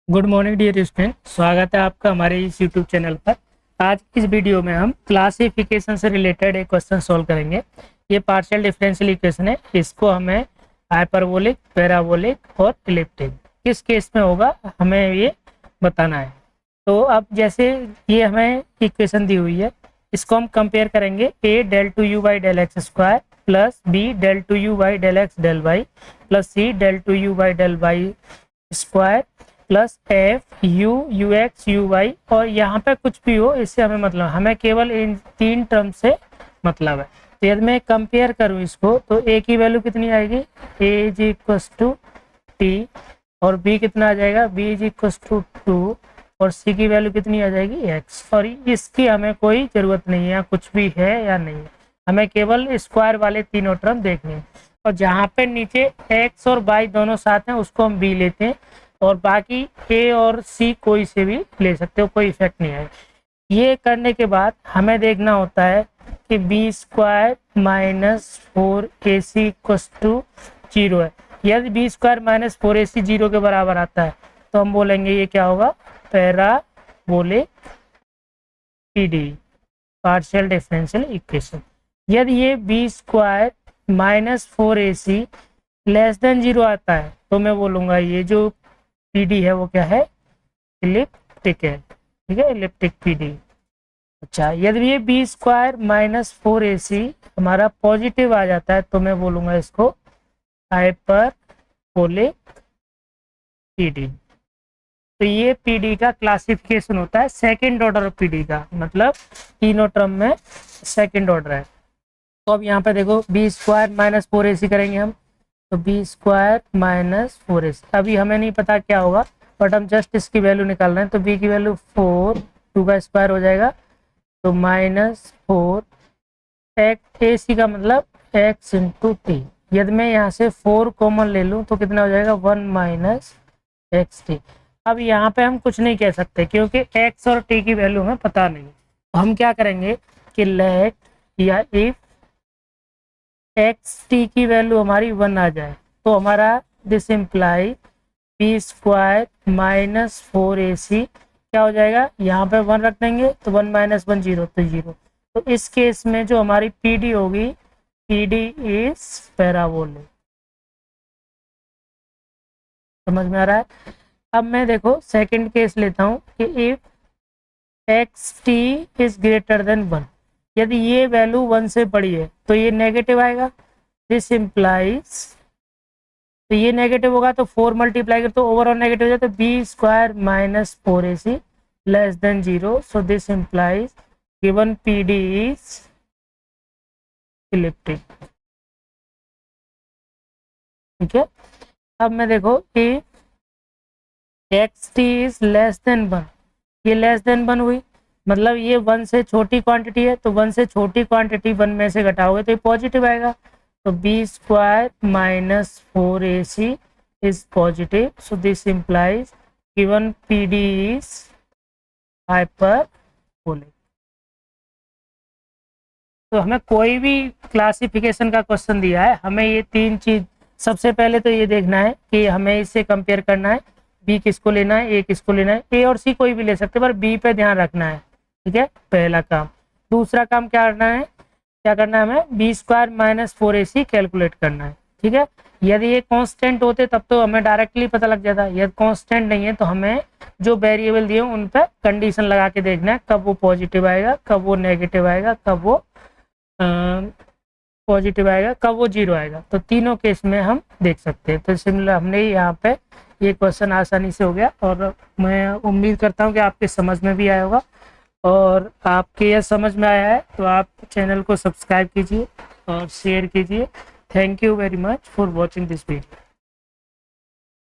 Good morning dear student, स्वागत है आपका हमारे इस यूट्यूब चैनल पर। आज इस वीडियो में हम क्लासिफिकेशन से रिलेटेड एक क्वेश्चन सॉल्व करेंगे। ये पार्शियल डिफरेंशियल इक्वेशन है। इसको हमें हाइपरबोलिक, पैराबोलिक और इलिप्टिक किस केस में होगा हमें ये बताना है। तो अब जैसे ये हमें इक्वेशन दी हुई है, इसको हम कंपेयर करेंगे। A del two u by del x square plus B del two u by del x del y plus C del two u by del y square plus F u u x u y. और यहाँ पे कुछ भी हो इससे हमें मतलब, हमें केवल इन तीन टर्म से मतलब है। तो यदि मैं कंपेयर करूँ इसको तो ए की वैल्यू कितनी आएगी, A is equals to T, और बी कितना आ जाएगा, B is equals to two, और सी की वैल्यू कितनी आ जाएगी, एक्स। और इसकी हमें कोई ज़रूरत नहीं है, कुछ भी है या नहीं है, हमें केवल स्क्वायर वाले तीनों टर्म देखने हैं। और जहाँ पे नीचे एक्स और वाई दोनों साथ हैं उसको हम बी लेते हैं, और बाकी ए और सी कोई से भी ले सकते हो, कोई इफेक्ट नहीं है। ये करने के बाद हमें देखना होता है कि B square minus four A C equals to zero है। यदि B square minus four A C zero के बराबर आता है तो हम बोलेंगे ये क्या होगा, parabolic PD, partial differential equation. यदि ये B square minus four A C less than zero आता है तो मैं बोलूँगा ये जो पीडी है वो क्या है, इलिप्टिक है। ठीक है, इलिप्टिक पीडी। अच्छा, यदि ये B square minus four A सी हमारा पॉजिटिव आ जाता है तो मैं बोलूँगा इसको हाइपरबोलिक पीडी। तो ये पीडी का क्लासिफिकेशन होता है सेकंड ऑर्डर पीडी का, मतलब तीनों टर्म में सेकंड ऑर्डर है। तो अब यहाँ पे देखो B square minus four A सी करेंगे हम, तो B square minus four A सी, अभी हमें नहीं पता क्या होगा बट हम जस्ट इसकी वैल्यू निकाल रहे हैं। तो बी की वैल्यू फोर, टू का स्क्वायर हो जाएगा तो माइनस फोर एक्स, ए सी का मतलब एक्स इंटू टी। यदि मैं यहाँ से फोर कॉमन ले लूँ तो कितना हो जाएगा, वन माइनस एक्स टी। अब यहाँ पे हम कुछ नहीं कह सकते क्योंकि एक्स और टी की वैल्यू हमें पता नहीं। तो हम क्या करेंगे कि लेट या इफ एक्स टी की वैल्यू हमारी वन आ जाए तो हमारा this imply B square minus four A C क्या हो जाएगा, यहाँ पे वन रख देंगे तो वन माइनस वन जीरो, तो जीरो। तो इस केस में जो हमारी पीडी होगी, पीडी इज पैराबोलिक। समझ में आ रहा है। अब मैं देखो सेकंड केस लेता हूँ कि if x T is greater than one, यदि ये वैल्यू वन से बड़ी है तो ये नेगेटिव आएगा। दिस इम्प्लाइज, तो ये नेगेटिव होगा तो फोर मल्टीप्लाई कर तो ओवरऑल नेगेटिव हो जाए, तो B square minus four A C less than zero. So this implies given P D is elliptic. ठीक है, अब मैं देखो कि X T is less than one, ये लेस देन वन हुई, मतलब ये वन से छोटी क्वांटिटी है, तो वन से छोटी क्वांटिटी वन में से घटाओगे तो ये पॉजिटिव आएगा। तो B square minus four A C is positive. So this implies given P D is hyperbolic. तो हमें कोई भी क्लासिफिकेशन का क्वेश्चन दिया है, हमें ये तीन चीज, सबसे पहले तो ये देखना है कि हमें इससे कंपेयर करना है, बी किसको लेना है, ए किसको लेना है। ए और सी कोई भी ले सकते हैं पर बी पे ध्यान रखना है। ठीक है, पहला काम। दूसरा काम क्या करना है, हमें B square minus four A C calculate करना है। ठीक है, यदि ये कांस्टेंट होते तब तो हमें डायरेक्टली पता लग जाता, यदि कांस्टेंट नहीं है तो हमें जो वेरिएबल दिए उन पर कंडीशन लगा के देखना है, कब वो पॉजिटिव आएगा, कब वो नेगेटिव आएगा, कब वो पॉजिटिव आएगा, कब वो जीरो आएगा। तो तीनों केस में हम देख सकते हैं। तो सिमिलर हमने यहाँ पे ये क्वेश्चन आसानी से हो गया, और मैं उम्मीद करता हूँ कि आपके समझ में भी आया होगा। और आपके यह समझ में आया है तो आप चैनल को सब्सक्राइब कीजिए और शेयर कीजिए। Thank you very much for watching this video.